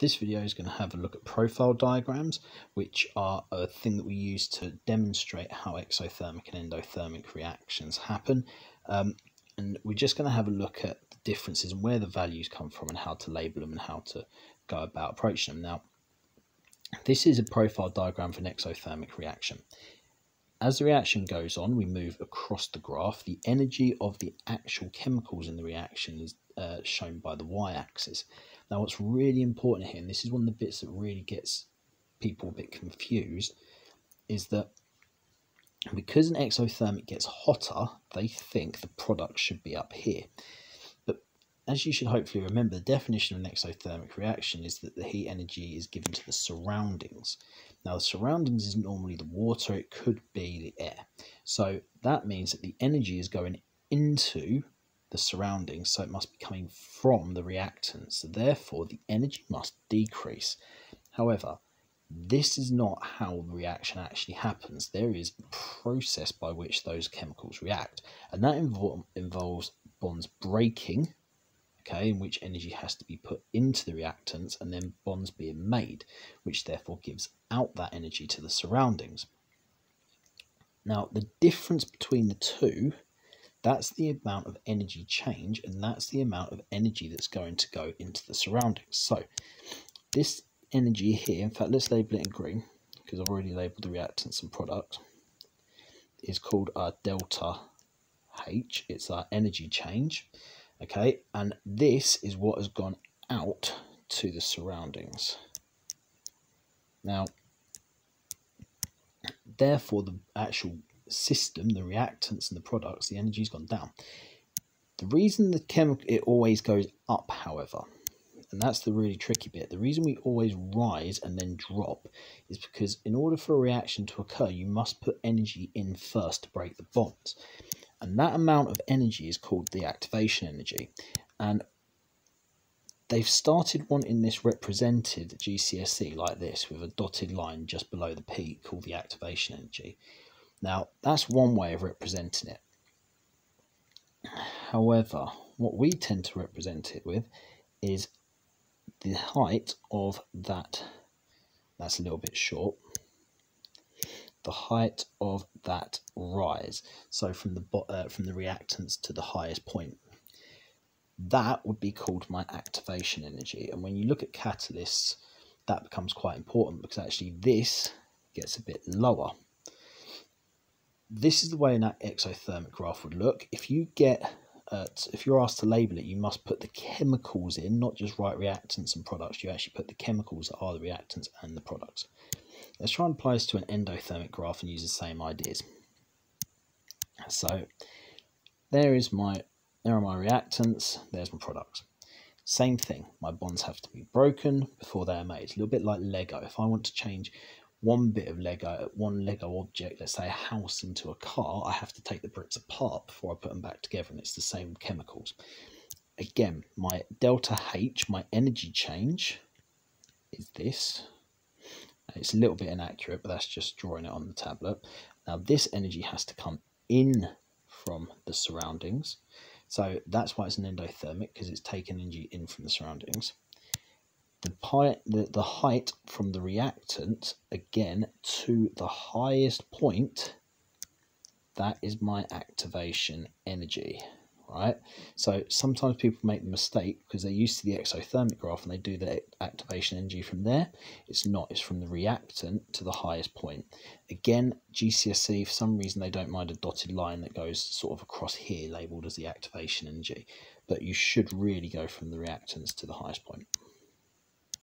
This video is going to have a look at profile diagrams, which are a thing that we use to demonstrate how exothermic and endothermic reactions happen. And we're just going to have a look at the differences and where the values come from and how to label them and how to go about approaching them. Now, this is a profile diagram for an exothermic reaction. As the reaction goes on, we move across the graph. The energy of the actual chemicals in the reaction is shown by the y-axis. Now, what's really important here, and this is one of the bits that really gets people a bit confused, is that because an exothermic gets hotter, they think the product should be up here. But as you should hopefully remember, the definition of an exothermic reaction is that the heat energy is given to the surroundings. Now, the surroundings isn't normally the water, it could be the air. So that means that the energy is going into the surroundings, so it must be coming from the reactant. So therefore, the energy must decrease. However, this is not how the reaction actually happens. There is a process by which those chemicals react, and that involves bonds breaking, okay, in which energy has to be put into the reactants, and then bonds being made, which therefore gives out that energy to the surroundings. Now, the difference between the two, that's the amount of energy change, and that's the amount of energy that's going to go into the surroundings. So this energy here, in fact, let's label it in green, because I've already labelled the reactants and product, is called our delta H. It's our energy change. Okay, and this is what has gone out to the surroundings. Now, therefore, the actual system, the reactants and the products, the energy's gone down. The reason the chemical, it always goes up, however, and that's the really tricky bit, the reason we always rise and then drop is because in order for a reaction to occur, you must put energy in first to break the bonds. And that amount of energy is called the activation energy. And they've started wanting this represented at GCSE like this, with a dotted line just below the P called the activation energy. Now, that's one way of representing it. However, what we tend to represent it with is the height of that, that's a little bit short, the height of that rise, so from the reactants to the highest point. That would be called my activation energy. And when you look at catalysts, that becomes quite important, because actually this gets a bit lower. This is the way an exothermic graph would look. If you're asked to label it, you must put the chemicals in, not just write reactants and products. You actually put the chemicals that are the reactants and the products. Let's try and apply this to an endothermic graph and use the same ideas. So there are my reactants, there's my products. Same thing, my bonds have to be broken before they are made. It's a little bit like Lego. If I want to change one bit of Lego, one Lego object, let's say a house, into a car, I have to take the bricks apart before I put them back together, and it's the same with chemicals. Again, my delta H, my energy change, is this. It's a little bit inaccurate, but that's just drawing it on the tablet. Now, this energy has to come in from the surroundings. So that's why it's an endothermic, because it's taking energy in from the surroundings. The height from the reactant, again, to the highest point, that is my activation energy, right? So sometimes people make the mistake, because they're used to the exothermic graph and they do the activation energy from there. It's not, it's from the reactant to the highest point. Again, GCSE, for some reason, they don't mind a dotted line that goes sort of across here, labelled as the activation energy. But you should really go from the reactants to the highest point.